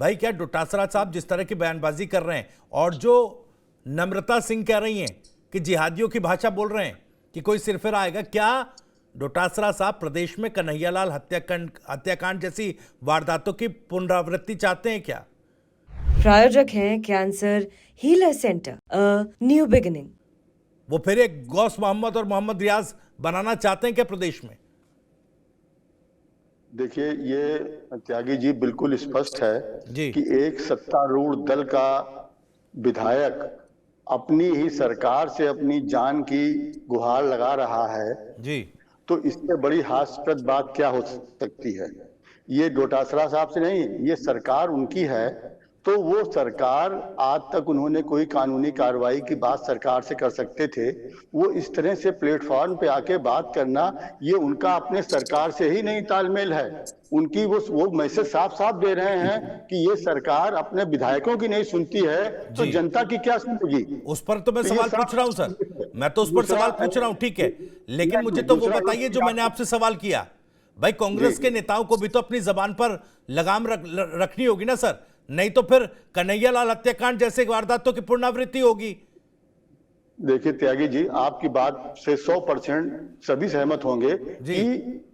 भाई क्या डोटासरा साहब जिस तरह की बयानबाजी कर रहे हैं और जो नम्रता सिंह कह रही हैं कि जिहादियों की भाषा बोल रहे हैं कि कोई सिरफिर आएगा, क्या डोटासरा साहब प्रदेश में कन्हैयालाल हत्याकांड जैसी वारदातों की पुनरावृत्ति चाहते हैं क्या? प्रायोजक हैं cancer healer centre, new beginning. वो फिर एक गौस मोहम्मद और मोहम्मद रियाज बनाना चाहते हैं क्या प्रदेश में? देखिए, ये त्यागी जी बिल्कुल स्पष्ट है जी। कि एक सत्तारूढ़ दल का विधायक अपनी ही सरकार से अपनी जान की गुहार लगा रहा है जी। तो इससे बड़ी हास्यास्पद बात क्या हो सकती है? ये डोटासरा साहब से नहीं, ये सरकार उनकी है। तो वो सरकार, आज तक उन्होंने कोई कानूनी कार्रवाई की बात सरकार से कर सकते थे, वो इस तरह से प्लेटफॉर्म पे आके बात करना, ये उनका अपने सरकार से ही नहीं तालमेल है। उनकी वो मैसेज साफ साफ दे रहे हैं कि ये सरकार अपने विधायकों की नहीं सुनती है तो जनता की क्या सुनेगी? उस पर तो मैं सवाल पूछ रहा हूं सर, मैं तो उस पर सवाल पूछ रहा हूं, ठीक है, लेकिन मुझे तो वो बताइए जो मैंने आपसे सवाल किया। भाई कांग्रेस के नेताओं को भी तो अपनी जबान पर लगाम रखनी होगी ना सर, नहीं तो फिर कन्हैयालाल हत्याकांड जैसे वारदातों की पुनरावृत्ति होगी। देखिए त्यागी जी, आपकी बात से 100% सभी सहमत होंगे कि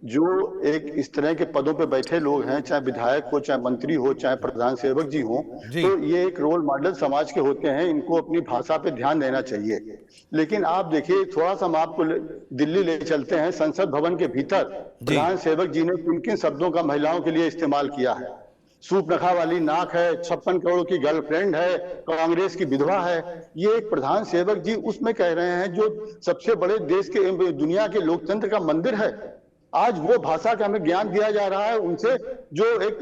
जो एक इस तरह के पदों पे बैठे लोग हैं, चाहे विधायक हो, चाहे मंत्री हो, चाहे प्रधान सेवक जी हो, तो ये एक रोल मॉडल समाज के होते हैं, इनको अपनी भाषा पे ध्यान देना चाहिए। लेकिन आप देखिए, थोड़ा सा हम आपको दिल्ली ले चलते हैं। संसद भवन के भीतर प्रधान सेवक जी ने किन किन शब्दों का महिलाओं के लिए इस्तेमाल किया है। सूप नखा वाली नाक है, 56 करोड़ की गर्लफ्रेंड है, कांग्रेस की विधवा है। ये एक प्रधान सेवक जी उसमें कह रहे हैं जो सबसे बड़े देश के, दुनिया के लोकतंत्र का मंदिर है। आज वो भाषा का हमें ज्ञान दिया जा रहा है उनसे, जो एक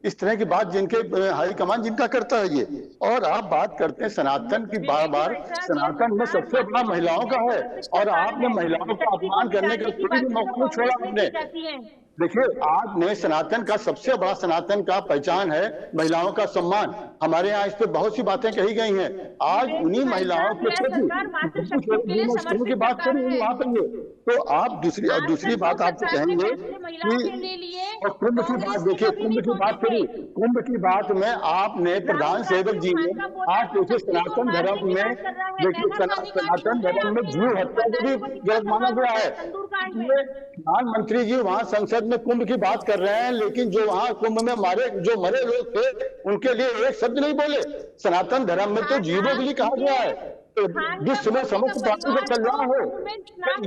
इस तरह की बात जिनके हाईकमान जिनका करता है ये। और आप बात करते हैं सनातन की, बार बार सनातन में सबसे बड़ा महिलाओं का है, और आपने महिलाओं का अपमान करने का कोई भी मौका नहीं छोड़ा हमने। देखिए, आपने सनातन का सबसे बड़ा, सनातन का पहचान है महिलाओं का सम्मान। हमारे यहाँ इस पे बहुत सी बातें कही गई हैं। आज उन्हीं महिलाओं के की बात करें वहां पर ये, तो आप दूसरी बात आपसे कहेंगे कि, और कुंभ की बात देखिए, कुंभ की बात करी, कुंभ की बात में आपने प्रधान सेवक जी ने, आज देखिए सनातन धर्म में, देखिए सनातन धर्म में जीव हत्या को भी गलत माना गया है। प्रधानमंत्री जी वहां संसद में कुंभ की बात कर रहे हैं, लेकिन जो वहां कुंभ में जो मरे लोग थे उनके लिए एक शब्द नहीं बोले। सनातन धर्म में तो जीवों के लिए कहा गया है विश्व में समस्त प्राणी का कल्याण हो।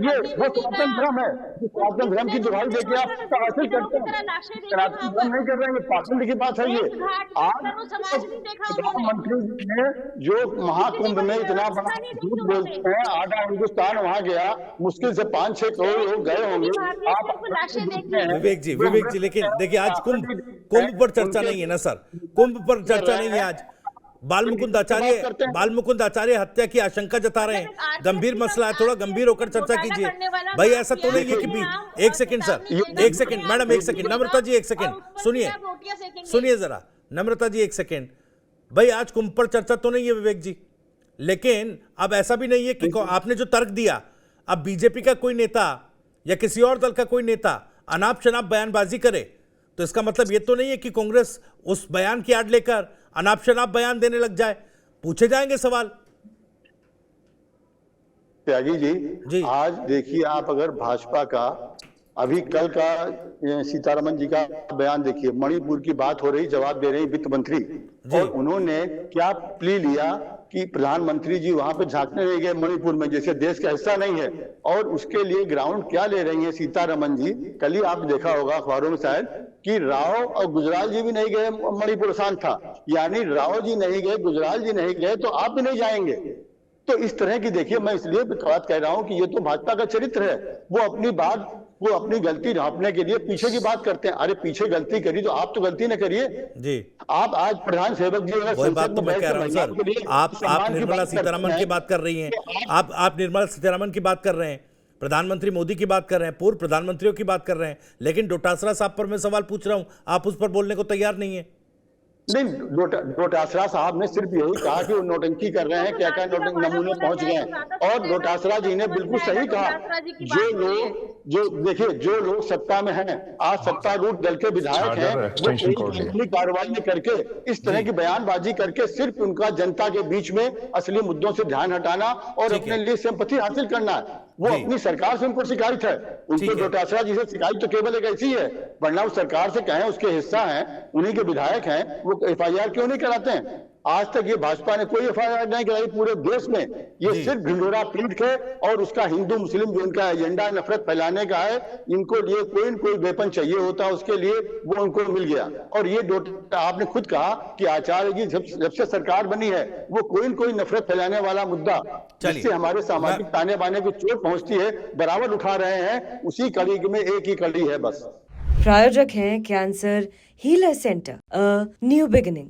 ये वो सनातन धर्म है, सनातन धर्म की दुहाई देके आप हासिल करते हैं। सनातन धर्म नहीं कर रहे हैं, पाखंड की बात है ये। आज प्रधानमंत्री जी ने जो महाकुंभ में इतना बड़ा झूठ बोलते हैं, आधा हिंदुस्तान वहां गया, मुश्किल से 5-6 करोड़ लोग गए होंगे। आप विवेक जी, लेकिन देखिए आज कुंभ पर चर्चा नहीं है ना सर, कुंभ पर चर्चा नहीं है आज। बालमुकुंद आचार्य हत्या की आशंका जता रहे हैं, गंभीर मसला है, थोड़ा गंभीर होकर चर्चा कीजिए। भाई ऐसा तो नहीं है कि एक सेकंड सर, एक सेकंड मैडम, एक सेकंड नम्रता जी, एक सेकंड सुनिए जरा नम्रता जी, एक सेकंड। भाई आज कुंभ पर चर्चा तो नहीं है विवेक जी, लेकिन अब ऐसा भी नहीं है कि आपने जो तर्क दिया, अब बीजेपी का कोई नेता या किसी और दल का कोई नेता अनाप शनाप बयानबाजी करे तो इसका मतलब ये तो नहीं है कि कांग्रेस उस बयान की आड़ लेकर अनाप शनाप बयान देने लग जाए। पूछे जाएंगे सवाल। त्यागी जी, आज देखिए, आप अगर भाजपा का अभी कल का सीतारमन जी का बयान देखिए, मणिपुर की बात हो रही, जवाब दे रही वित्त मंत्री, और उन्होंने क्या प्ली लिया कि प्रधानमंत्री जी वहां पे झांकने नहीं गए मणिपुर में, जैसे देश का हिस्सा नहीं है, और उसके लिए ग्राउंड क्या ले रही है सीतारमन जी। कल ही आप देखा होगा अखबारों में शायद कि राव और गुजराल जी भी नहीं गए, मणिपुर शांत था, यानी राव जी नहीं गए, गुजराल जी नहीं गए, तो आप भी नहीं जाएंगे। तो इस तरह की, देखिए मैं इसलिए बात कह रहा हूं कि ये तो भाजपा का चरित्र है, वो अपनी गलती ढांपने के लिए पीछे की बात करते हैं। अरे पीछे गलती करी तो आप तो गलती न करिए जी। आप आज प्रधान सेवक जी, वही बात तो मैं कह रहा हूं सर, आप निर्मला सीतारमन की बात कर रही हैं, आप निर्मला सीतारमन की बात कर रहे हैं, प्रधानमंत्री मोदी की बात कर रहे हैं, पूर्व प्रधानमंत्रियों की बात कर रहे हैं, लेकिन डोटासरा साहब पर मैं सवाल पूछ रहा हूं, आप उस पर बोलने को तैयार नहीं है। नहीं, डोटासरा साहब ने सिर्फ यही कहा कि वो नौटंकी कर रहे हैं, क्या क्या नमूने पहुंच गए हैं। और डोटासरा जी ने बिल्कुल सही कहा, जो लोग सत्ता में हैं, आज सत्तारूढ़ दल के विधायक हैं, वो कोई कार्रवाई करके इस तरह की बयानबाजी करके सिर्फ उनका जनता के बीच में असली मुद्दों से ध्यान हटाना और अपने लिए सिंपैथी हासिल करना है। वो अपनी सरकार से उनको शिकायत है, उनको डोटासरा जी से शिकायत तो केवल एक ऐसी है, वरना वो सरकार से कहें उसके हिस्सा हैं, उन्हीं के विधायक हैं, वो एफआईआर क्यों नहीं कराते हैं? आज तक ये भाजपा ने कोई एफआईआर नहीं कराई पूरे देश में। ये सिर्फ ढिंढोरा पीट के और उसका हिंदू मुस्लिम जो इनका एजेंडा नफरत फैलाने का है, इनको लिए कोई न कोई वेपन चाहिए होता, उसके लिए वो उनको मिल गया। और ये आपने खुद कहा कि आचार्य जी जब से सरकार बनी है, वो कोई न कोई नफरत फैलाने वाला मुद्दा जिससे हमारे सामाजिक ताने बाने की चोट पहुंचती है, बराबर उठा रहे हैं। उसी कड़ी में एक ही कड़ी है बस। प्रायोजक हैं cancer healer centre, a new beginning.